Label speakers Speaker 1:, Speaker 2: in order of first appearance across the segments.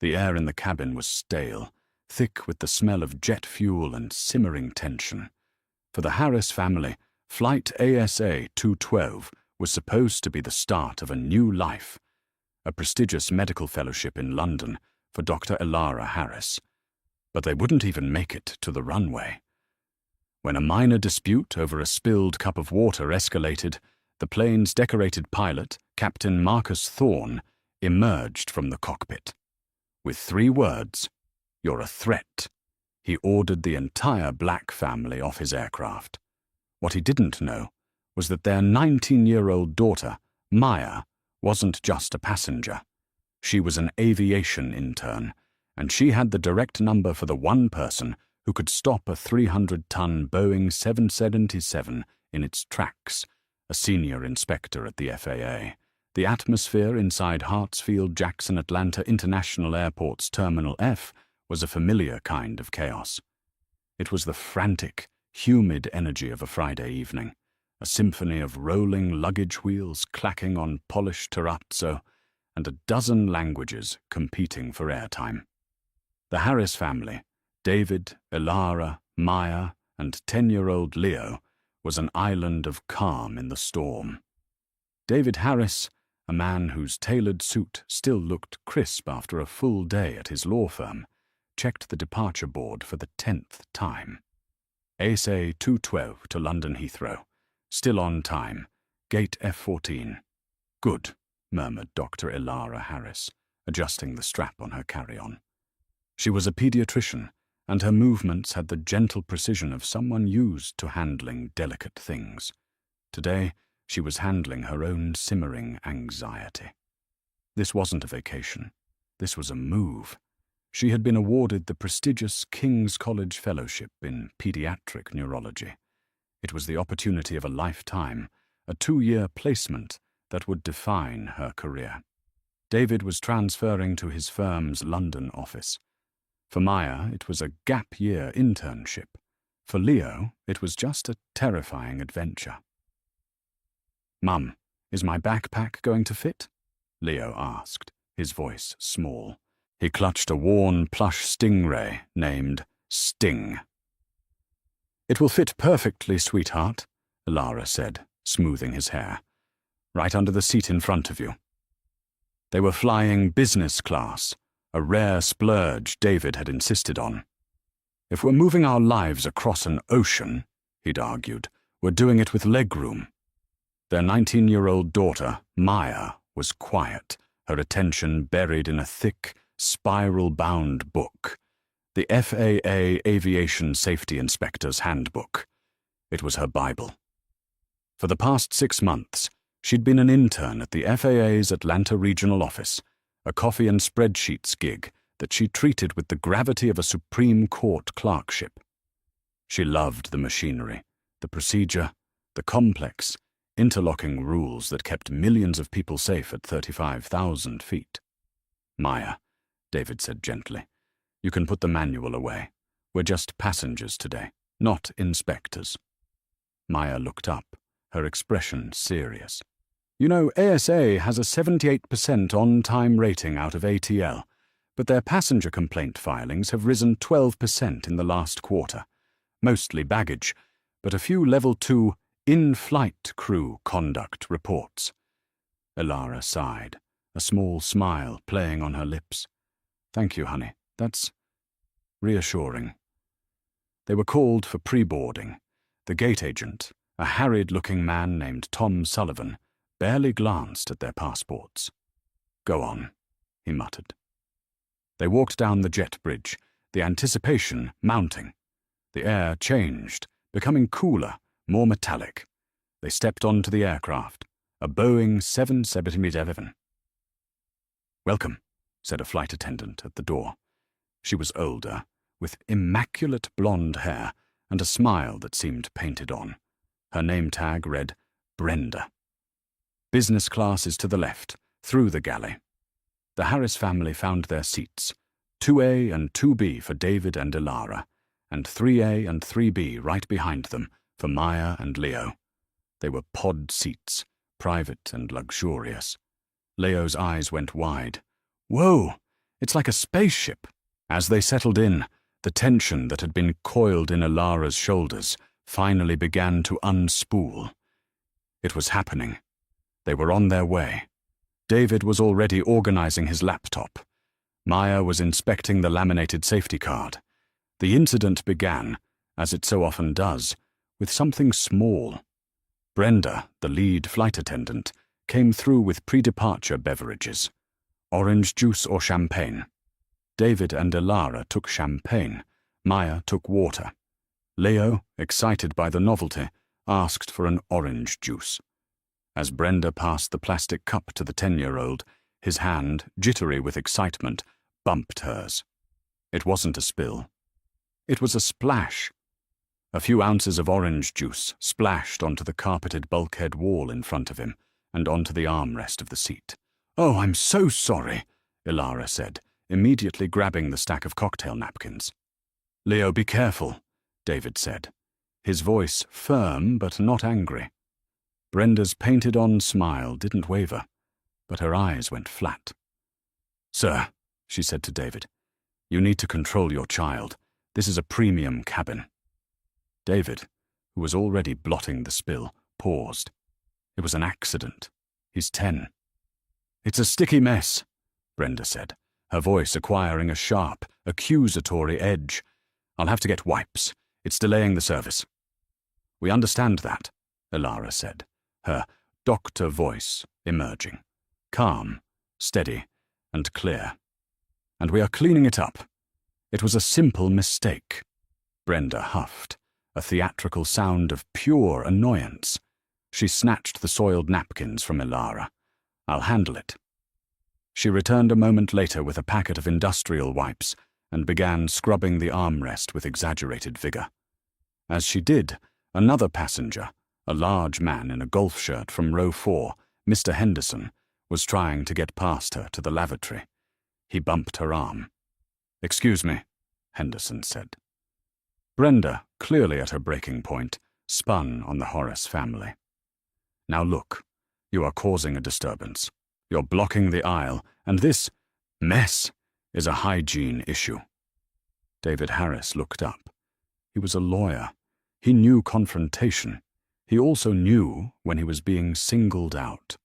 Speaker 1: The air in the cabin was stale, thick with the smell of jet fuel and simmering tension. For the Harris family, Flight ASA 212 was supposed to be the start of a new life, a prestigious medical fellowship in London for Dr. Elara Harris. But they wouldn't even make it to the runway. When a minor dispute over a spilled cup of water escalated, the plane's decorated pilot, Captain Marcus Thorne, emerged from the cockpit. With 3 words, "You're a threat," he ordered the entire Black family off his aircraft. What he didn't know was that their 19-year-old daughter, Maya, wasn't just a passenger. She was an aviation intern, and she had the direct number for the one person who could stop a 300-ton Boeing 777 in its tracks, a senior inspector at the FAA. The atmosphere inside Hartsfield-Jackson Atlanta International Airport's Terminal F was a familiar kind of chaos. It was the frantic, humid energy of a Friday evening, a symphony of rolling luggage wheels clacking on polished terrazzo, and a dozen languages competing for airtime. The Harris family, David, Elara, Maya, and 10-year-old Leo, was an island of calm in the storm. David Harris, a man whose tailored suit still looked crisp after a full day at his law firm, checked the departure board for the 10th time. ASA 212 to London Heathrow. Still on time. Gate F14. Good, murmured Dr. Elara Harris, adjusting the strap on her carry-on. She was a pediatrician, and her movements had the gentle precision of someone used to handling delicate things. Today, she was handling her own simmering anxiety. This wasn't a vacation. This was a move. She had been awarded the prestigious King's College Fellowship in Pediatric Neurology. It was the opportunity of a lifetime, a 2-year placement that would define her career. David was transferring to his firm's London office. For Maya, it was a gap-year internship. For Leo, it was just a terrifying adventure. "Mum, is my backpack going to fit?" Leo asked, his voice small. He clutched a worn plush stingray named Sting. "It will fit perfectly, sweetheart," Elara said, smoothing his hair. "Right under the seat in front of you." They were flying business class, a rare splurge David had insisted on. "If we're moving our lives across an ocean," he'd argued, "we're doing it with legroom." Their 19-year-old daughter, Maya, was quiet, her attention buried in a thick, spiral-bound book, the FAA Aviation Safety Inspector's Handbook. It was her Bible. For the past 6 months, she'd been an intern at the FAA's Atlanta Regional Office, a coffee and spreadsheets gig that she treated with the gravity of a Supreme Court clerkship. She loved the machinery, the procedure, the complex, interlocking rules that kept millions of people safe at 35,000 feet. "Maya," David said gently, "you can put the manual away. We're just passengers today, not inspectors." Maya looked up, her expression serious. "You know, ASA has a 78% on-time rating out of ATL, but their passenger complaint filings have risen 12% in the last quarter. Mostly baggage, but a few Level 2 in-flight crew conduct reports." Elara sighed, a small smile playing on her lips. "Thank you, honey. That's reassuring." They were called for pre-boarding. The gate agent, a harried-looking man named Tom Sullivan, barely glanced at their passports. "Go on," he muttered. They walked down the jet bridge, the anticipation mounting. The air changed, becoming cooler, more metallic. They stepped onto the aircraft, a Boeing 777. "Welcome," said a flight attendant at the door. She was older, with immaculate blonde hair and a smile that seemed painted on. Her name tag read Brenda. "Business class is to the left, through the galley." The Harris family found their seats, 2A and 2B for David and Elara, and 3A and 3B right behind them for Maya and Leo. They were pod seats, private and luxurious. Leo's eyes went wide. "Whoa! It's like a spaceship. As they settled in, the tension that had been coiled in Ilara's shoulders finally began to unspool. It was happening. They were on their way. David was already organizing his laptop. Maya was inspecting the laminated safety card. The incident began, as it so often does, with something small. Brenda, the lead flight attendant, came through with pre-departure beverages. Orange juice or champagne. David and Ilara took champagne. Maya took water. Leo, excited by the novelty, asked for an orange juice. As Brenda passed the plastic cup to the 10-year-old, his hand, jittery with excitement, bumped hers. It wasn't a spill. It was a splash. A few ounces of orange juice splashed onto the carpeted bulkhead wall in front of him and onto the armrest of the seat. "Oh, I'm so sorry," Ilara said, immediately grabbing the stack of cocktail napkins. "Leo, be careful," David said, his voice firm but not angry. Brenda's painted-on smile didn't waver, but her eyes went flat. "Sir," she said to David, "you need to control your child. This is a premium cabin." David, who was already blotting the spill, paused. It was an accident. He's 10. "It's a sticky mess," Brenda said, her voice acquiring a sharp, accusatory edge. "I'll have to get wipes. It's delaying the service." "We understand that," Ilara said, her doctor voice emerging, calm, steady, and clear. "And we are cleaning it up. It was a simple mistake." Brenda huffed, a theatrical sound of pure annoyance. She snatched the soiled napkins from Ilara. "I'll handle it." She returned a moment later with a packet of industrial wipes and began scrubbing the armrest with exaggerated vigor. As she did, another passenger, a large man in a golf shirt from row 4, Mr. Henderson, was trying to get past her to the lavatory. He bumped her arm. "Excuse me," Henderson said. Brenda, clearly at her breaking point, spun on the Horace family. "Now look, you are causing a disturbance. You're blocking the aisle, and this mess is a hygiene issue." David Harris looked up. He was a lawyer. He knew confrontation. He also knew when he was being singled out.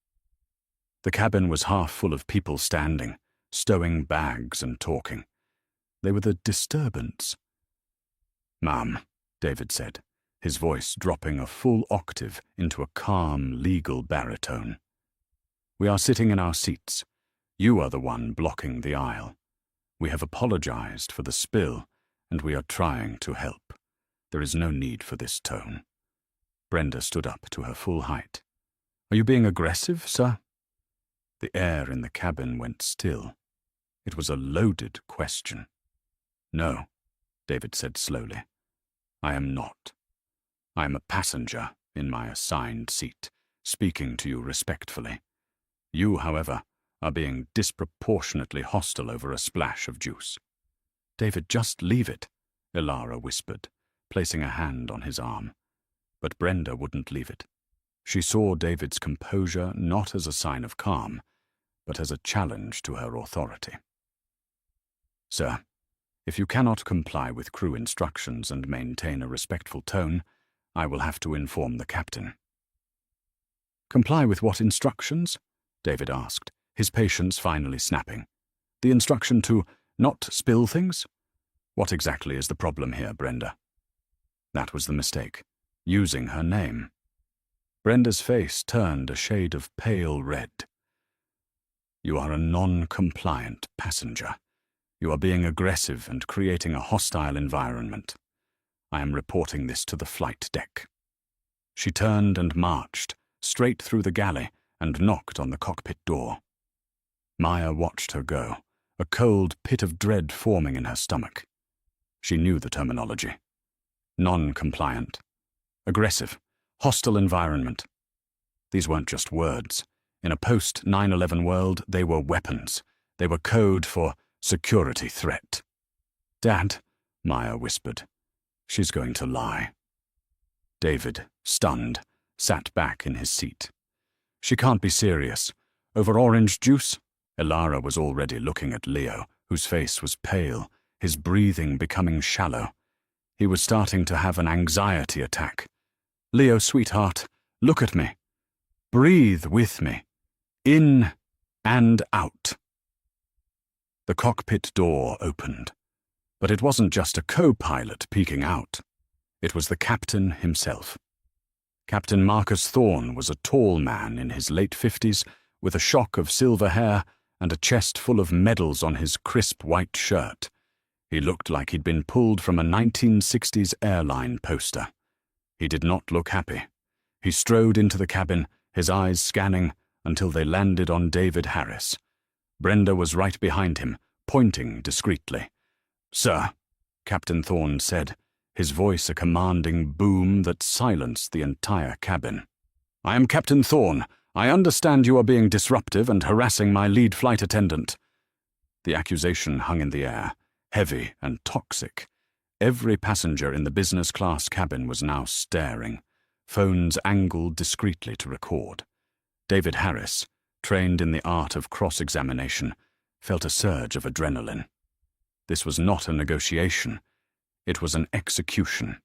Speaker 1: The cabin was half full of people standing, stowing bags and talking. They were the disturbance. "Ma'am," David said, his voice dropping a full octave into a calm, legal baritone. "We are sitting in our seats. You are the one blocking the aisle. We have apologized for the spill, and we are trying to help. There is no need for this tone." Brenda stood up to her full height. "Are you being aggressive, sir?" The air in the cabin went still. It was a loaded question. "No," David said slowly. "I am not. I am a passenger in my assigned seat, speaking to you respectfully. You, however, are being disproportionately hostile over a splash of juice." "David, just leave it," Ilara whispered, placing a hand on his arm. But Brenda wouldn't leave it. She saw David's composure not as a sign of calm, but as a challenge to her authority. "Sir, if you cannot comply with crew instructions and maintain a respectful tone, I will have to inform the captain." "Comply with what instructions?" David asked, his patience finally snapping. "The instruction to not spill things? What exactly is the problem here, Brenda?" That was the mistake. Using her name. Brenda's face turned a shade of pale red. "You are a non-compliant passenger. You are being aggressive and creating a hostile environment. I am reporting this to the flight deck." She turned and marched, straight through the galley, and knocked on the cockpit door. Maya watched her go, a cold pit of dread forming in her stomach. She knew the terminology. Non-compliant. Aggressive. Hostile environment. These weren't just words. In a post-9/11 world, they were weapons. They were code for security threat. "Dad," Maya whispered. "She's going to lie." David, stunned, sat back in his seat. "She can't be serious. Over orange juice?" Ilara was already looking at Leo, whose face was pale, his breathing becoming shallow. He was starting to have an anxiety attack. "Leo, sweetheart, look at me. Breathe with me. In and out." The cockpit door opened, but it wasn't just a co-pilot peeking out. It was the captain himself. Captain Marcus Thorne was a tall man in his late 50s, with a shock of silver hair and a chest full of medals on his crisp white shirt. He looked like he'd been pulled from a 1960s airline poster. He did not look happy. He strode into the cabin, his eyes scanning, until they landed on David Harris. Brenda was right behind him, pointing discreetly. "Sir," Captain Thorne said, his voice a commanding boom that silenced the entire cabin. "I am Captain Thorne. I understand you are being disruptive and harassing my lead flight attendant." The accusation hung in the air, heavy and toxic. Every passenger in the business class cabin was now staring, phones angled discreetly to record. David Harris, trained in the art of cross-examination, felt a surge of adrenaline. This was not a negotiation. It was an execution.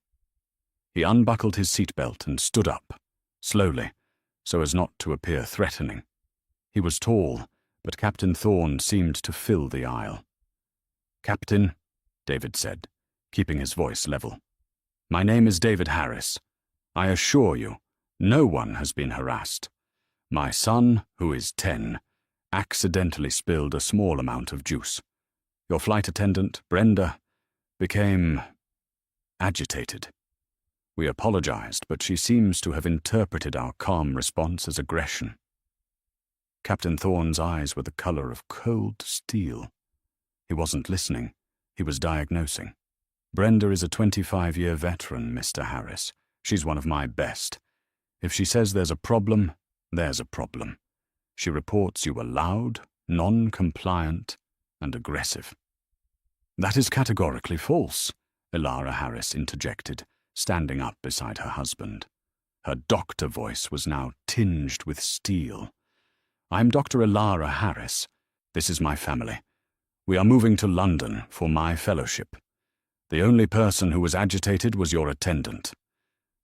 Speaker 1: He unbuckled his seatbelt and stood up, slowly, so as not to appear threatening. He was tall, but Captain Thorne seemed to fill the aisle. "Captain," David said, keeping his voice level, "my name is David Harris. I assure you, no one has been harassed. My son, who is 10, accidentally spilled a small amount of juice. Your flight attendant, Brenda, became agitated. We apologized, but she seems to have interpreted our calm response as aggression." Captain Thorne's eyes were the color of cold steel. He wasn't listening. He was diagnosing. "Brenda is a 25-year veteran, Mr. Harris. She's one of my best. If she says there's a problem, there's a problem. She reports you were loud, non-compliant, and aggressive." "That is categorically false," Elara Harris interjected, standing up beside her husband. Her doctor voice was now tinged with steel. "I'm Dr. Elara Harris. This is my family. We are moving to London for my fellowship. The only person who was agitated was your attendant.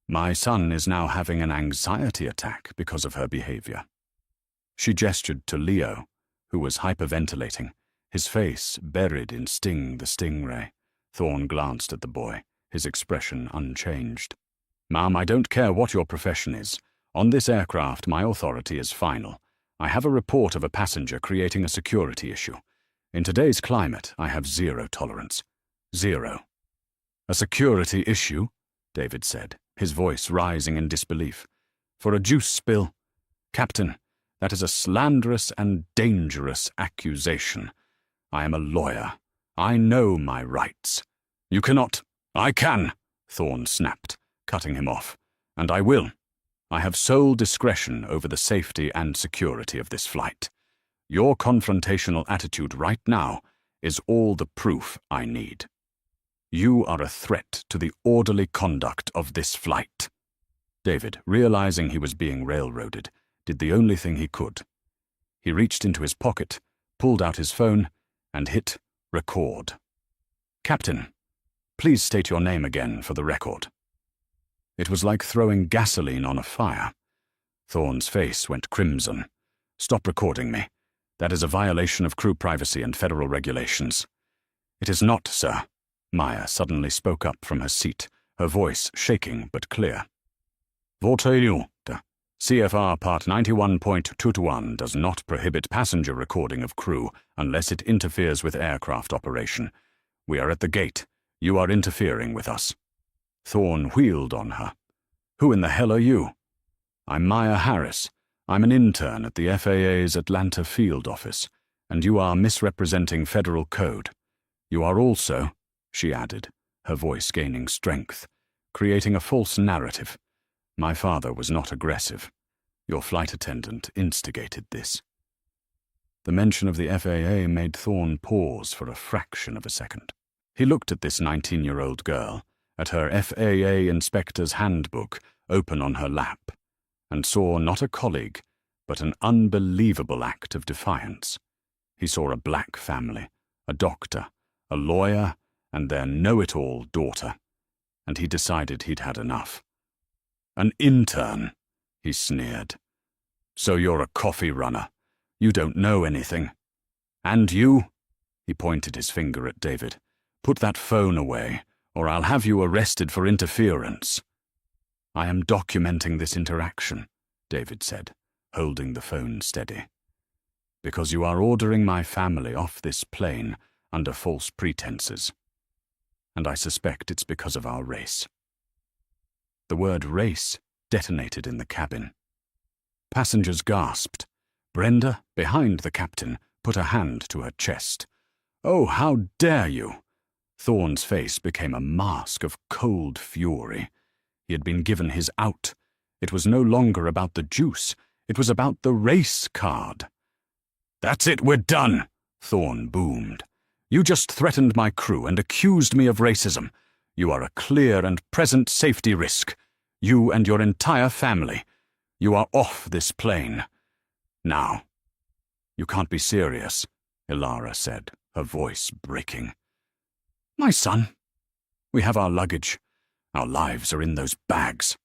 Speaker 1: My son is now having an anxiety attack because of her behavior." She gestured to Leo, who was hyperventilating, his face buried in Sting the Stingray. Thorne glanced at the boy, his expression unchanged. "Ma'am, I don't care what your profession is. On this aircraft, my authority is final. I have a report of a passenger creating a security issue. In today's climate, I have zero tolerance. Zero." "A security issue?" David said, his voice rising in disbelief. "For a juice spill? Captain, that is a slanderous and dangerous accusation. I am a lawyer. I know my rights. You cannot—" "I can," Thorne snapped, cutting him off. "And I will. I have sole discretion over the safety and security of this flight. Your confrontational attitude right now is all the proof I need. You are a threat to the orderly conduct of this flight." David, realizing he was being railroaded, did the only thing he could. He reached into his pocket, pulled out his phone, and hit record. "Captain, please state your name again for the record." It was like throwing gasoline on a fire. Thorne's face went crimson. "Stop recording me. That is a violation of crew privacy and federal regulations." "It is not, sir." Maya suddenly spoke up from her seat, her voice shaking but clear. "Votre CFR Part 91.221 does not prohibit passenger recording of crew unless it interferes with aircraft operation. We are at the gate. You are interfering with us." Thorne wheeled on her. "Who in the hell are you?" "I'm Maya Harris. I'm an intern at the FAA's Atlanta field office, and you are misrepresenting federal code. You are also," she added, her voice gaining strength, "creating a false narrative. My father was not aggressive. Your flight attendant instigated this." The mention of the FAA made Thorne pause for a fraction of a second. He looked at this 19-year-old girl, at her FAA inspector's handbook open on her lap, and saw not a colleague, but an unbelievable act of defiance. He saw a black family, a doctor, a lawyer, and their know-it-all daughter, and he decided he'd had enough. "An intern," he sneered. "So you're a coffee runner. You don't know anything. And you," he pointed his finger at David, "put that phone away, or I'll have you arrested for interference." "I am documenting this interaction," David said, holding the phone steady. "Because you are ordering my family off this plane under false pretenses. And I suspect it's because of our race." The word race detonated in the cabin. Passengers gasped. Brenda, behind the captain, put a hand to her chest. "Oh, how dare you!" Thorne's face became a mask of cold fury. He had been given his out. It was no longer about the juice. It was about the race card. "That's it, we're done," Thorne boomed. "You just threatened my crew and accused me of racism. You are a clear and present safety risk. You and your entire family. You are off this plane. Now." "You can't be serious," Ilara said, her voice breaking. "My son, we have our luggage. Our lives are in those bags."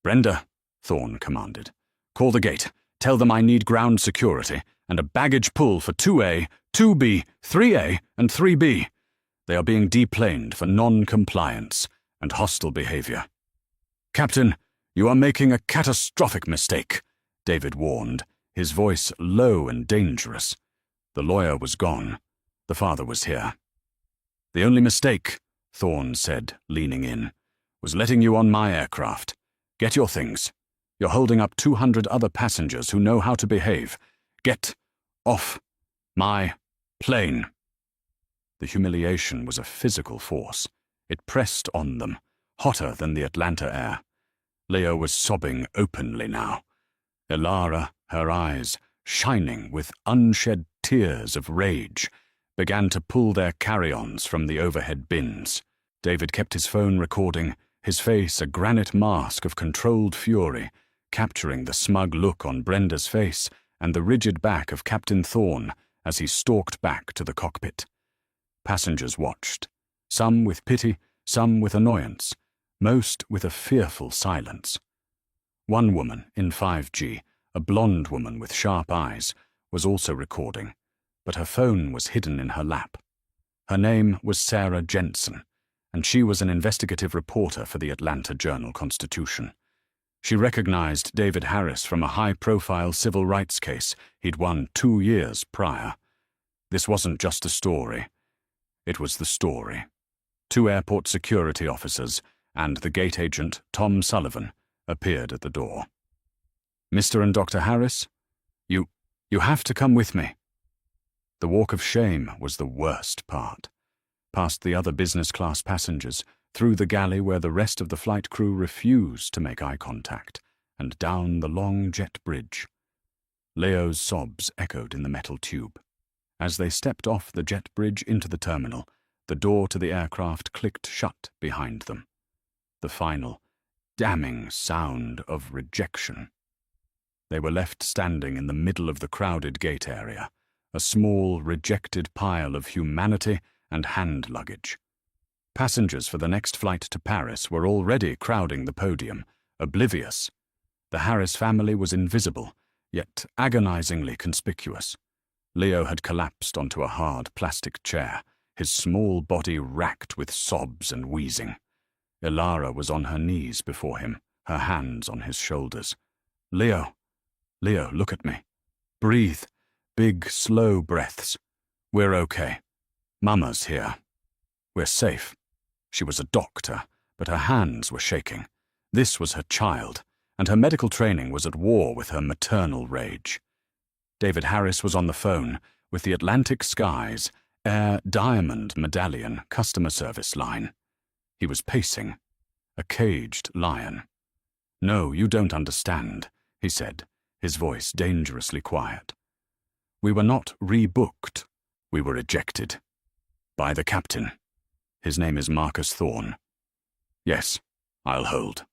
Speaker 1: "Brenda," Thorne commanded, "call the gate. Tell them I need ground security and a baggage pull for 2A, 2B, 3A, and 3B. They are being deplaned for non-compliance and hostile behavior." "Captain, you are making a catastrophic mistake," David warned, his voice low and dangerous. The lawyer was gone. The father was here. "The only mistake," Thorne said, leaning in, "was letting you on my aircraft. Get your things. You're holding up 200 other passengers who know how to behave. Get off my plane." The humiliation was a physical force. It pressed on them, hotter than the Atlanta air. Leo was sobbing openly now. Ilara, her eyes shining with unshed tears of rage, began to pull their carry-ons from the overhead bins. David kept his phone recording, his face a granite mask of controlled fury, capturing the smug look on Brenda's face and the rigid back of Captain Thorne as he stalked back to the cockpit. Passengers watched, some with pity, some with annoyance, most with a fearful silence. One woman in 5G, a blonde woman with sharp eyes, was also recording, but her phone was hidden in her lap. Her name was Sarah Jensen, and she was an investigative reporter for the Atlanta Journal-Constitution. She recognized David Harris from a high-profile civil rights case he'd won 2 years prior. This wasn't just a story. It was the story. 2 airport security officers and the gate agent, Tom Sullivan, appeared at the door. "Mr. and Dr. Harris, you have to come with me." The walk of shame was the worst part. Past the other business-class passengers, through the galley where the rest of the flight crew refused to make eye contact, and down the long jet bridge. Leo's sobs echoed in the metal tube. As they stepped off the jet bridge into the terminal, the door to the aircraft clicked shut behind them. The final, damning sound of rejection. They were left standing in the middle of the crowded gate area, a small, rejected pile of humanity and hand luggage. Passengers for the next flight to Paris were already crowding the podium, oblivious. The Harris family was invisible, yet agonizingly conspicuous. Leo had collapsed onto a hard plastic chair, his small body racked with sobs and wheezing. Ilara was on her knees before him, her hands on his shoulders. Leo, look at me. Breathe. Big, slow breaths. We're okay. Mama's here. We're safe." She was a doctor, but her hands were shaking. This was her child, and her medical training was at war with her maternal rage. David Harris was on the phone with the Atlantic Skies Air Diamond Medallion customer service line. He was pacing, a caged lion. "No, you don't understand," he said, his voice dangerously quiet. "We were not rebooked. We were ejected. By the captain. His name is Marcus Thorne. Yes, I'll hold."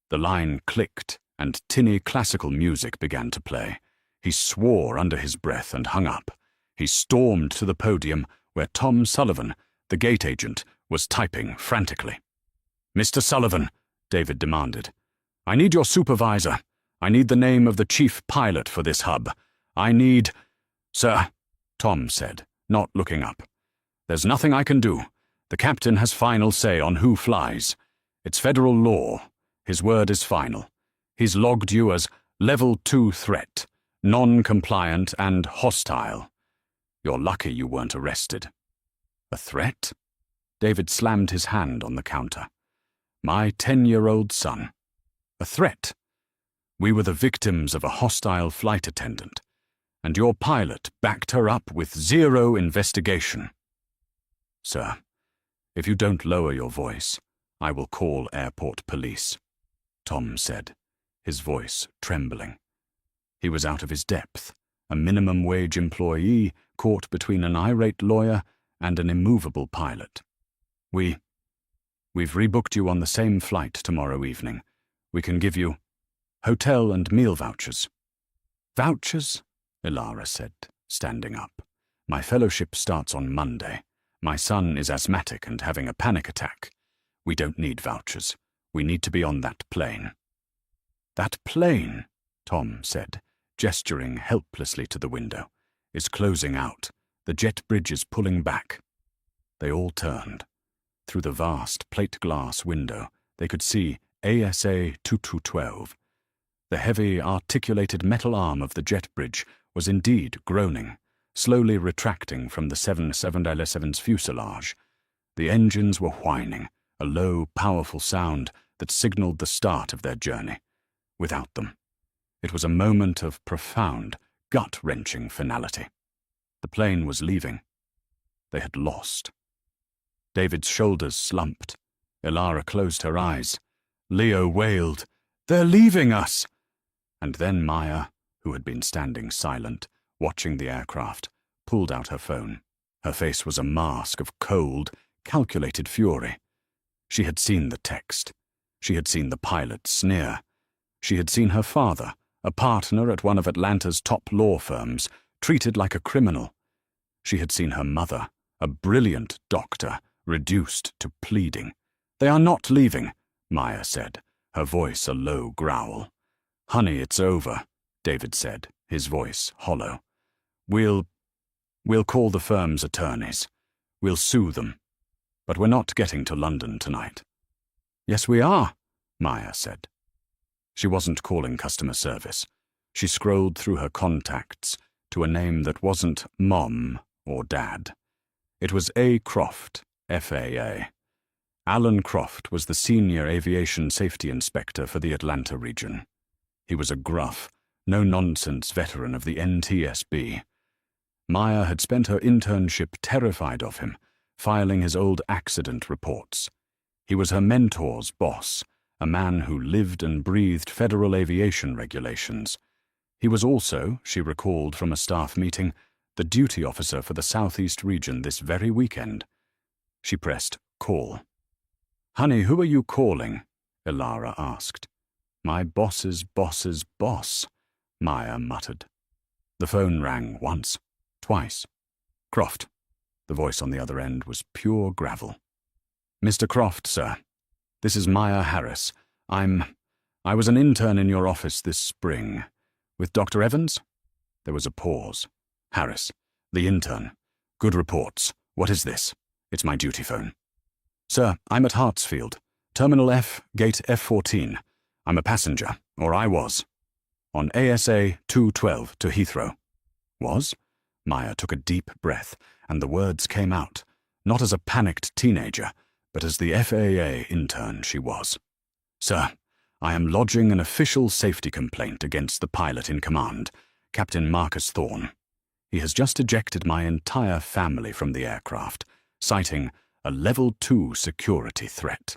Speaker 1: The line clicked, and tinny classical music began to play. He swore under his breath and hung up. He stormed to the podium where Tom Sullivan, the gate agent, was typing frantically. "Mr. Sullivan," David demanded, "I need your supervisor. I need the name of the chief pilot for this hub. I need—" "Sir," Tom said, not looking up, "there's nothing I can do. The captain has final say on who flies. It's federal law. His word is final. He's logged you as Level 2 threat, non-compliant and hostile. You're lucky you weren't arrested." "A threat?" David slammed his hand on the counter. "My 10-year-old son. A threat? We were the victims of a hostile flight attendant, and your pilot backed her up with zero investigation." "Sir, if you don't lower your voice, I will call airport police," Tom said, his voice trembling. He was out of his depth, a minimum-wage employee caught between an irate lawyer and an immovable pilot. We've rebooked you on the same flight tomorrow evening. We can give you hotel and meal vouchers." "Vouchers?" Ilara said, standing up. "My fellowship starts on Monday. My son is asthmatic and having a panic attack. We don't need vouchers. We need to be on that plane." "That plane," Tom said, gesturing helplessly to the window, "is closing out. The jet bridge is pulling back." They all turned. Through the vast plate-glass window, they could see ASA 2212. The heavy, articulated metal arm of the jet bridge was indeed groaning, slowly retracting from the 777's fuselage. The engines were whining, a low, powerful sound that signaled the start of their journey. Without them, it was a moment of profound, gut-wrenching finality. The plane was leaving. They had lost. David's shoulders slumped. Ilara closed her eyes. Leo wailed, "They're leaving us!" And then Maya, who had been standing silent, watching the aircraft, pulled out her phone. Her face was a mask of cold, calculated fury. She had seen the text. She had seen the pilot sneer. She had seen her father, a partner at one of Atlanta's top law firms, treated like a criminal. She had seen her mother, a brilliant doctor, reduced to pleading. "They are not leaving," Maya said, her voice a low growl. "Honey, it's over," David said, his voice hollow. We'll call the firm's attorneys. We'll sue them. But we're not getting to London tonight." "Yes, we are," Maya said. She wasn't calling customer service. She scrolled through her contacts to a name that wasn't Mom or Dad. It was A. Croft, FAA. Alan Croft was the senior aviation safety inspector for the Atlanta region. He was a gruff, no-nonsense veteran of the NTSB. Maya had spent her internship terrified of him, filing his old accident reports. He was her mentor's boss, a man who lived and breathed federal aviation regulations. He was also, she recalled from a staff meeting, the duty officer for the Southeast region this very weekend. She pressed call. "Honey, who are you calling?" Ilara asked. "My boss's boss's boss," Maya muttered. The phone rang once, twice. "Croft." The voice on the other end was pure gravel. "Mr. Croft, sir. This is Maya Harris. I was an intern in your office this spring. With Dr. Evans?" There was a pause. "Harris, the intern. Good reports. What is this?" "It's my duty phone." "Sir, I'm at Hartsfield. Terminal F, Gate F14. I'm a passenger, or I was. On ASA 212 to Heathrow." "Was?" Maya took a deep breath, and the words came out, not as a panicked teenager, but as the FAA intern she was. "Sir, I am lodging an official safety complaint against the pilot in command, Captain Marcus Thorne. He has just ejected my entire family from the aircraft, citing a Level 2 security threat."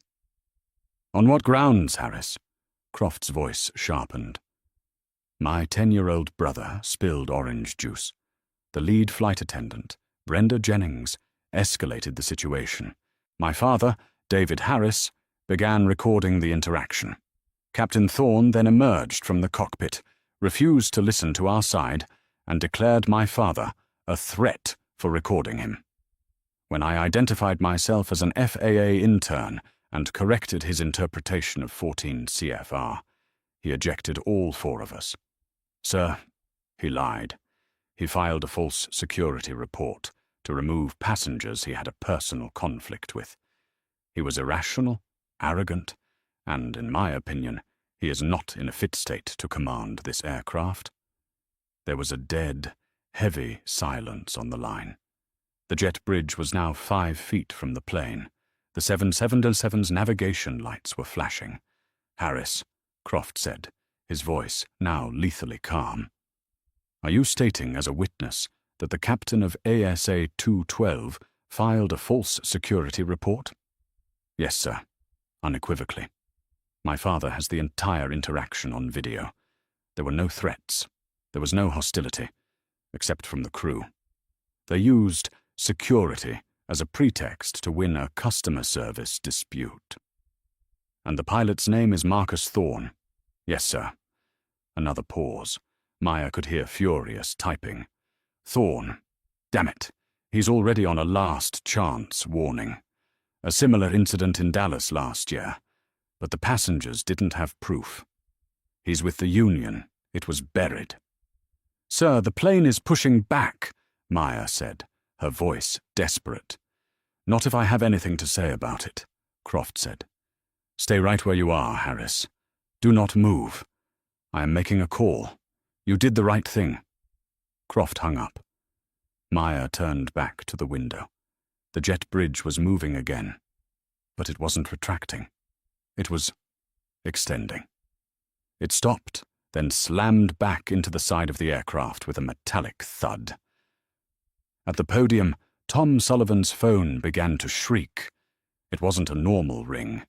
Speaker 1: "On what grounds, Harris?" Croft's voice sharpened. "My 10-year-old brother spilled orange juice. The lead flight attendant, Brenda Jennings, escalated the situation. My father, David Harris, began recording the interaction. Captain Thorne then emerged from the cockpit, refused to listen to our side, and declared my father a threat for recording him. When I identified myself as an FAA intern and corrected his interpretation of 14 CFR, he ejected all 4 of us. Sir, he lied. He filed a false security report to remove passengers he had a personal conflict with. He was irrational, arrogant, and, in my opinion, he is not in a fit state to command this aircraft. There was a dead, heavy silence on the line. The jet bridge was now 5 feet from the plane. The 777's navigation lights were flashing. Harris, Croft said, his voice now lethally calm. Are you stating as a witness that the captain of ASA 212 filed a false security report? Yes, sir, unequivocally. My father has the entire interaction on video. There were no threats. There was no hostility, except from the crew. They used security as a pretext to win a customer service dispute. And the pilot's name is Marcus Thorne. Yes, sir. Another pause. Maya could hear furious typing. Thorne. Damn it. He's already on a last chance warning. A similar incident in Dallas last year, but the passengers didn't have proof. He's with the Union. It was buried. Sir, the plane is pushing back, Maya said, her voice desperate. Not if I have anything to say about it, Croft said. Stay right where you are, Harris. Do not move. I am making a call. You did the right thing. Croft hung up. Maya turned back to the window. The jet bridge was moving again, but it wasn't retracting. It was extending. It stopped, then slammed back into the side of the aircraft with a metallic thud. At the podium, Tom Sullivan's phone began to shriek. It wasn't a normal ring.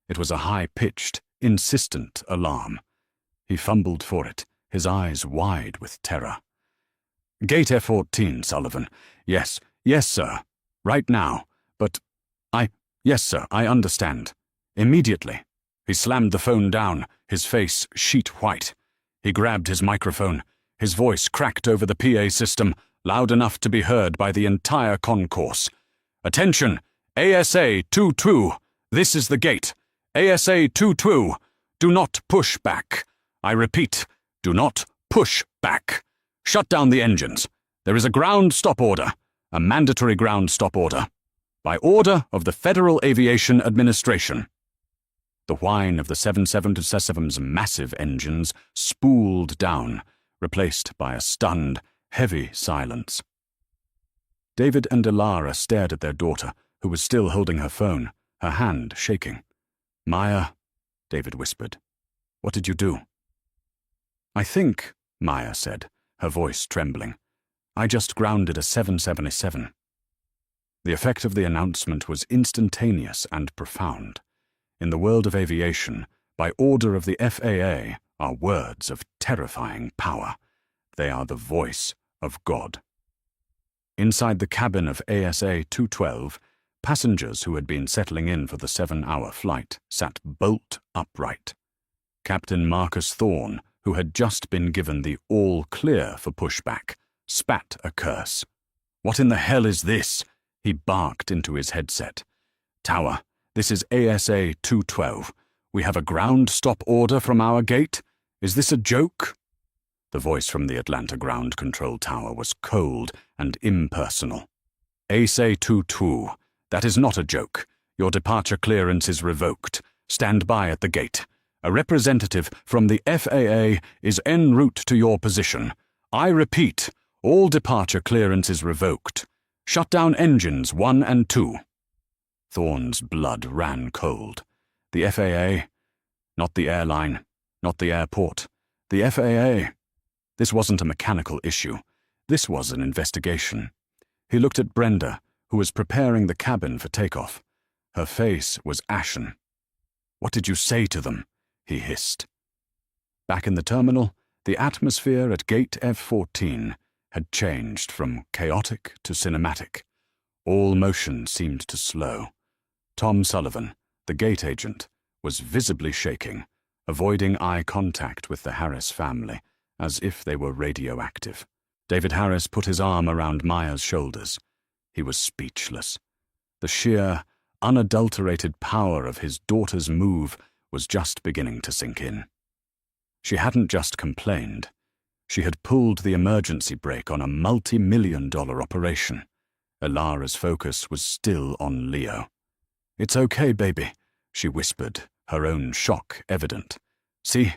Speaker 1: It was a high-pitched, insistent alarm. He fumbled for it, his eyes wide with terror. Gate F-14, Sullivan. Yes, sir. Right now. But yes, sir, I understand. Immediately. He slammed the phone down, his face sheet white. He grabbed his microphone. His voice cracked over the PA system, loud enough to be heard by the entire concourse. Attention! ASA 22! This is the gate. ASA 22! Do not push back. I repeat, do not push back. Shut down the engines. There is a ground stop order, a mandatory ground stop order, by order of the Federal Aviation Administration. The whine of the 777's massive engines spooled down, replaced by a stunned, heavy silence. David and Elara stared at their daughter, who was still holding her phone, her hand shaking. Maya, David whispered. What did you do? I think, Maya said, her voice trembling. I just grounded a 777. The effect of the announcement was instantaneous and profound. In the world of aviation, by order of the FAA, are words of terrifying power. They are the voice of God. Inside the cabin of ASA 212, passengers who had been settling in for the 7-hour flight sat bolt upright. Captain Marcus Thorne, who had just been given the all-clear for pushback, spat a curse. What in the hell is this? He barked into his headset. Tower, this is ASA 212. We have a ground stop order from our gate. Is this a joke? The voice from the Atlanta ground control tower was cold and impersonal. ASA 22, that is not a joke. Your departure clearance is revoked. Stand by at the gate. A representative from the FAA is en route to your position. I repeat, all departure clearance is revoked. Shut down engines 1 and 2. Thorne's blood ran cold. The FAA, not the airline, not the airport. The FAA. This wasn't a mechanical issue. This was an investigation. He looked at Brenda, who was preparing the cabin for takeoff. Her face was ashen. What did you say to them? He hissed. Back in the terminal, the atmosphere at Gate F-14 had changed from chaotic to cinematic. All motion seemed to slow. Tom Sullivan, the gate agent, was visibly shaking, avoiding eye contact with the Harris family, as if they were radioactive. David Harris put his arm around Maya's shoulders. He was speechless. The sheer, unadulterated power of his daughter's move was just beginning to sink in. She hadn't just complained. She had pulled the emergency brake on a multi-million-dollar operation. Ilara's focus was still on Leo. "It's okay, baby," she whispered, her own shock evident. "See,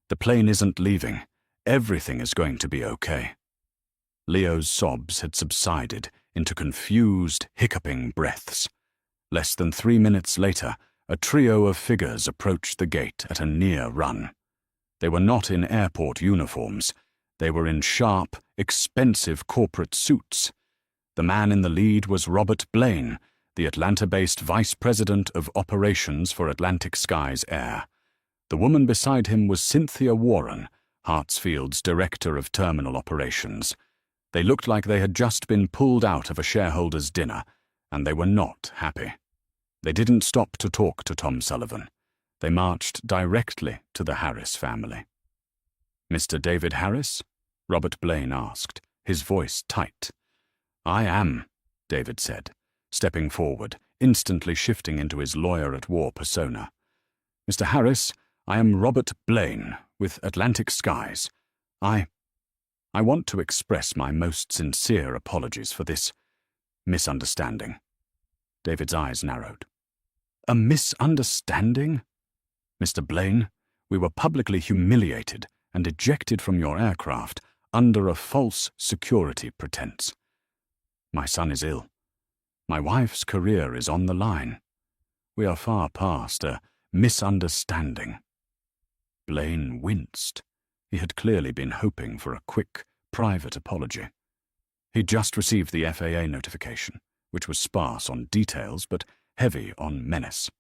Speaker 1: the plane isn't leaving. Everything is going to be okay." Leo's sobs had subsided into confused, hiccuping breaths. Less than 3 minutes later, a trio of figures approached the gate at a near run. They were not in airport uniforms. They were in sharp, expensive corporate suits. The man in the lead was Robert Blaine, the Atlanta-based Vice President of Operations for Atlantic Skies Air. The woman beside him was Cynthia Warren, Hartsfield's Director of Terminal Operations. They looked like they had just been pulled out of a shareholders' dinner, and they were not happy. They didn't stop to talk to Tom Sullivan. They marched directly to the Harris family. "Mr. David Harris?" Robert Blaine asked, his voice tight. "I am," David said, stepping forward, instantly shifting into his lawyer-at-war persona. "Mr. Harris, I am Robert Blaine, with Atlantic Skies. I want to express my most sincere apologies for this misunderstanding." David's eyes narrowed. "A misunderstanding? Mr. Blaine, we were publicly humiliated and ejected from your aircraft under a false security pretense. My son is ill. My wife's career is on the line. We are far past a misunderstanding." Blaine winced. He had clearly been hoping for a quick, private apology. He'd just received the FAA notification, which was sparse on details but heavy on menace.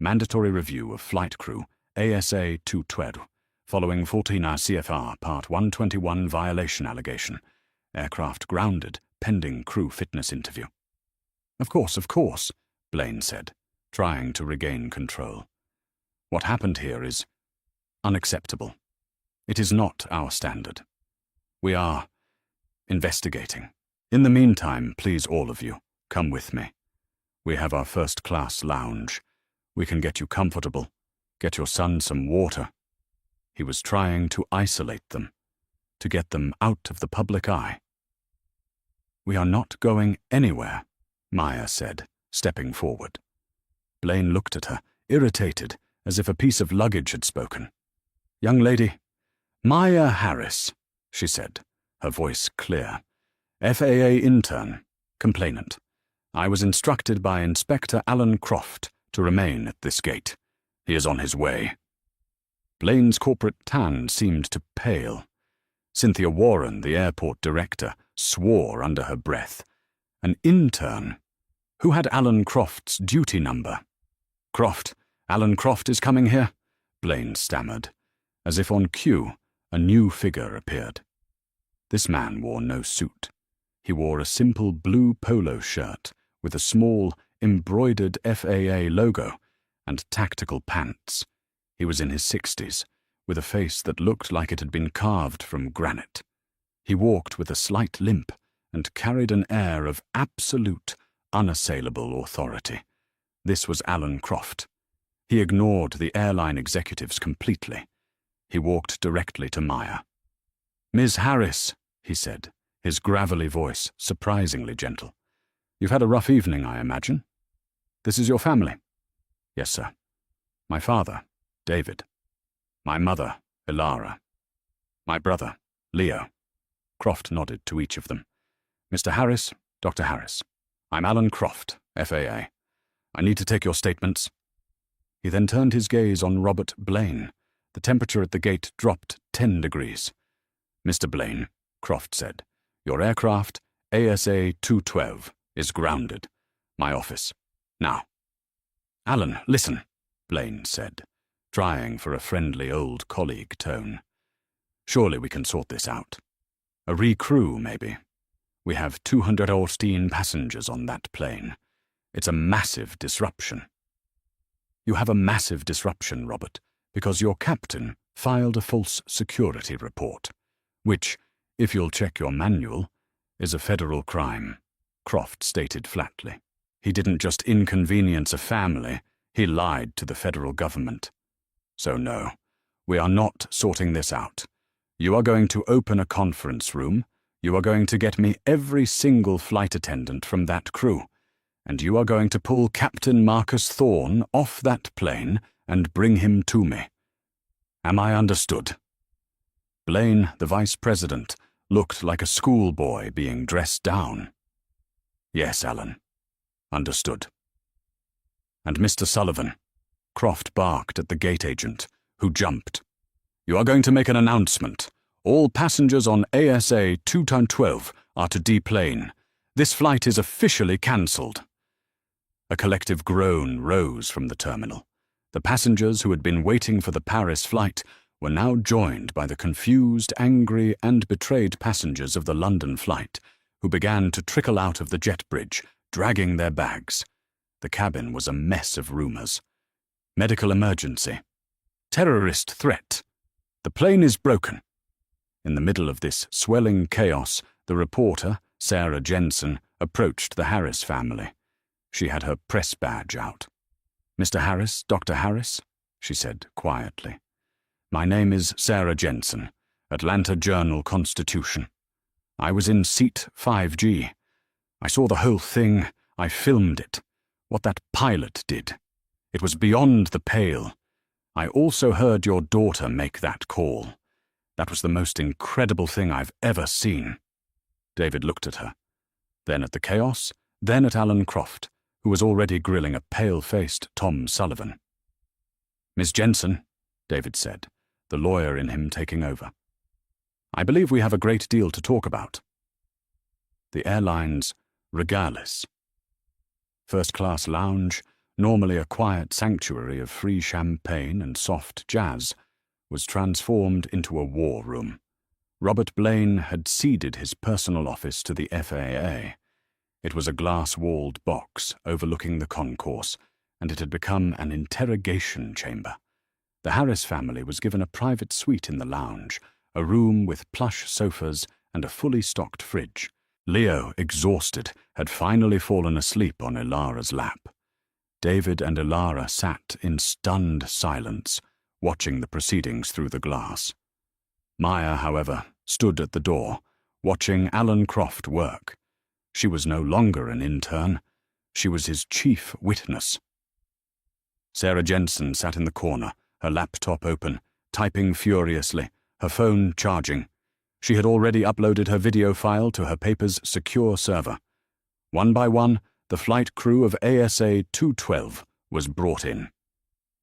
Speaker 1: Mandatory review of flight crew, ASA 212, following 14 CFR Part 121 violation allegation. Aircraft grounded, pending crew fitness interview. Of course, Blaine said, trying to regain control. "What happened here is unacceptable. It is not our standard. We are investigating. In the meantime, please all of you, come with me. We have our first-class lounge. We can get you comfortable, get your son some water." He was trying to isolate them, to get them out of the public eye. "We are not going anywhere," Maya said, stepping forward. Blaine looked at her, irritated, as if a piece of luggage had spoken. "Young lady, Maya Harris," she said, her voice clear. "FAA intern, complainant. I was instructed by Inspector Alan Croft to remain at this gate. He is on his way." Blaine's corporate tan seemed to pale. Cynthia Warren, the airport director, swore under her breath. An intern? Who had Alan Croft's duty number? "Croft, Alan Croft is coming here," Blaine stammered. As if on cue, a new figure appeared. This man wore no suit. He wore a simple blue polo shirt with a small, embroidered FAA logo and tactical pants. He was in his 60s, with a face that looked like it had been carved from granite. He walked with a slight limp and carried an air of absolute, unassailable authority. This was Alan Croft. He ignored the airline executives completely. He walked directly to Maya. "Ms. Harris," he said, his gravelly voice surprisingly gentle. "You've had a rough evening, I imagine. This is your family?" "Yes, sir. My father, David. My mother, Ilara. My brother, Leo." Croft nodded to each of them. "Mr. Harris, Dr. Harris. I'm Alan Croft, FAA. I need to take your statements." He then turned his gaze on Robert Blaine. The temperature at the gate dropped 10 degrees. "Mr. Blaine," Croft said, "your aircraft, ASA 212, is grounded. My office. Now." "Alan, listen," Blaine said, trying for a friendly old colleague tone. "Surely we can sort this out. A recrew, maybe. We have 218 passengers on that plane. It's a massive disruption." "You have a massive disruption, Robert, because your captain filed a false security report, which, if you'll check your manual, is a federal crime, Croft stated flatly. He didn't just inconvenience a family, he lied to the federal government. So no, we are not sorting this out. You are going to open a conference room, you are going to get me every single flight attendant from that crew, and you are going to pull Captain Marcus Thorne off that plane and bring him to me. Am I understood? Blaine, the vice president, looked like a schoolboy being dressed down. Yes, Alan. Understood. And Mr. Sullivan, Croft barked at the gate agent, who jumped. You are going to make an announcement. All passengers on ASA 212 are to deplane. This flight is officially cancelled. A collective groan rose from the terminal. The passengers who had been waiting for the Paris flight were now joined by the confused, angry, and betrayed passengers of the London flight, who began to trickle out of the jet bridge, dragging their bags. The cabin was a mess of rumours. Medical emergency. Terrorist threat. The plane is broken. In the middle of this swelling chaos, the reporter, Sarah Jensen, approached the Harris family. She had her press badge out. Mr. Harris, Dr. Harris, she said quietly. My name is Sarah Jensen, Atlanta Journal-Constitution. I was in seat 5G. I saw the whole thing. I filmed it. What that pilot did. It was beyond the pale. I also heard your daughter make that call. That was the most incredible thing I've ever seen. David looked at her, then at the chaos, then at Alan Croft, who was already grilling a pale-faced Tom Sullivan. Miss Jensen, David said, the lawyer in him taking over. I believe we have a great deal to talk about. The airline's Regalis. First-class lounge, normally a quiet sanctuary of free champagne and soft jazz, was transformed into a war room. Robert Blaine had ceded his personal office to the FAA. It was a glass-walled box overlooking the concourse, and it had become an interrogation chamber. The Harris family was given a private suite in the lounge, a room with plush sofas and a fully stocked fridge. Leo, exhausted, had finally fallen asleep on Ilara's lap. David and Ilara sat in stunned silence, watching the proceedings through the glass. Maya, however, stood at the door, watching Alan Croft work. She was no longer an intern. She was his chief witness. Sarah Jensen sat in the corner, her laptop open, typing furiously, her phone charging. She had already uploaded her video file to her paper's secure server. One by one, the flight crew of ASA 212 was brought in.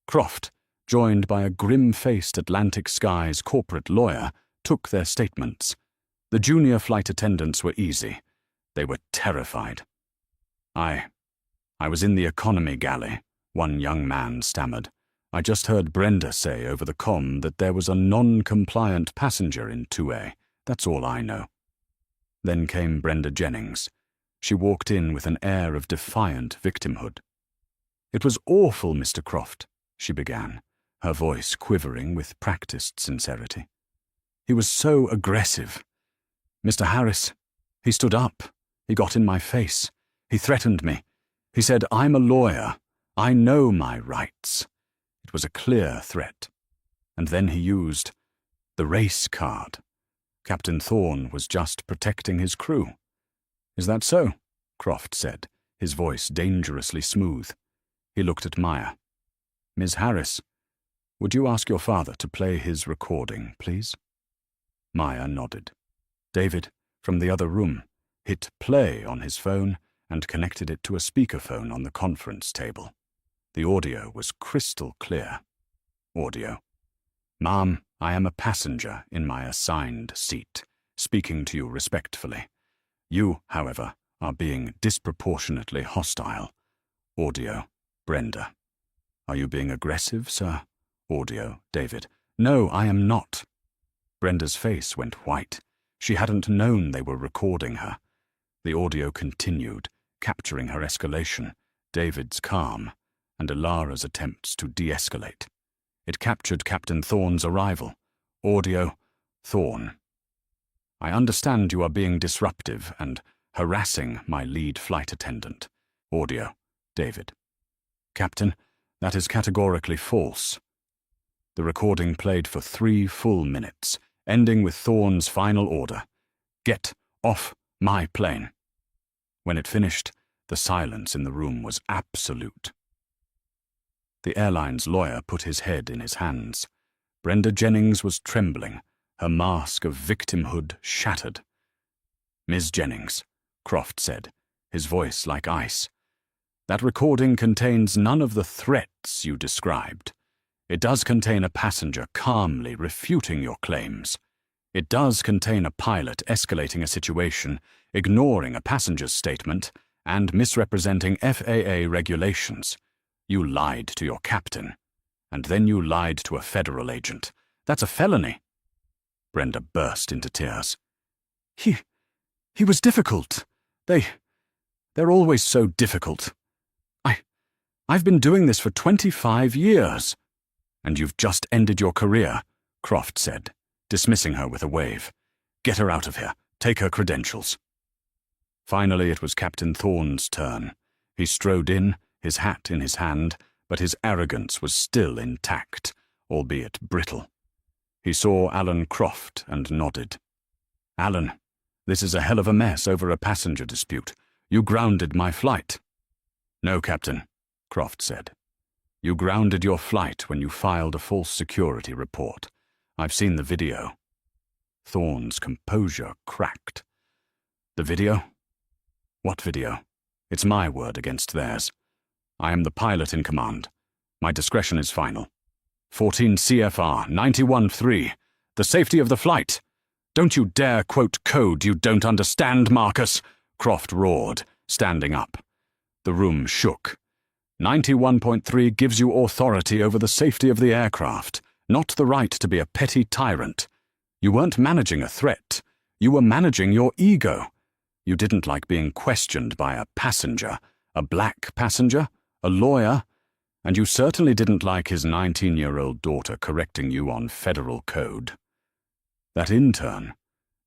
Speaker 1: Croft, joined by a grim-faced Atlantic Skies corporate lawyer, took their statements. The junior flight attendants were easy. They were terrified. I was in the economy galley, one young man stammered. I just heard Brenda say over the comm that there was a non-compliant passenger in 2A. That's all I know. Then came Brenda Jennings. She walked in with an air of defiant victimhood. It was awful, Mr. Croft, she began, her voice quivering with practiced sincerity. He was so aggressive. Mr. Harris, he stood up. He got in my face. He threatened me. He said, I'm a lawyer. I know my rights. It was a clear threat. And then he used the race card. Captain Thorne was just protecting his crew. Is that so? Croft said, his voice dangerously smooth. He looked at Maya. Ms. Harris, would you ask your father to play his recording, please? Maya nodded. David, from the other room, hit play on his phone and connected it to a speakerphone on the conference table. The audio was crystal clear. Audio. Ma'am, I am a passenger in my assigned seat, speaking to you respectfully. You, however, are being disproportionately hostile. Audio. Brenda. Are you being aggressive, sir? Audio. David. No, I am not. Brenda's face went white. She hadn't known they were recording her. The audio continued, capturing her escalation, David's calm, and Ilara's attempts to de-escalate. It captured Captain Thorne's arrival. Audio. Thorne. I understand you are being disruptive and harassing my lead flight attendant. Audio. David. Captain, that is categorically false. The recording played for 3 full minutes, ending with Thorne's final order. Get off my plane. When it finished, the silence in the room was absolute. The airline's lawyer put his head in his hands. Brenda Jennings was trembling, her mask of victimhood shattered. Ms. Jennings, Croft said, his voice like ice. That recording contains none of the threats you described. It does contain a passenger calmly refuting your claims. It does contain a pilot escalating a situation, ignoring a passenger's statement, and misrepresenting FAA regulations. You lied to your captain, and then you lied to a federal agent. That's a felony. Brenda burst into tears. He was difficult. They're always so difficult. I've been doing this for 25 years. And you've just ended your career, Croft said, dismissing her with a wave. Get her out of here. Take her credentials. Finally, it was Captain Thorne's turn. He strode in, his hat in his hand, but his arrogance was still intact, albeit brittle. He saw Alan Croft and nodded. Alan, this is a hell of a mess over a passenger dispute. You grounded my flight. No, Captain, Croft said. You grounded your flight when you filed a false security report. I've seen the video. Thorne's composure cracked. The video? What video? It's my word against theirs. I am the pilot in command. My discretion is final. 14 CFR 91-3. The safety of the flight. Don't you dare quote code you don't understand, Marcus, Croft roared, standing up. The room shook. 91.3 gives you authority over the safety of the aircraft, not the right to be a petty tyrant. You weren't managing a threat. You were managing your ego. You didn't like being questioned by a passenger, a black passenger, a lawyer, and you certainly didn't like his 19-year-old daughter correcting you on federal code. That intern,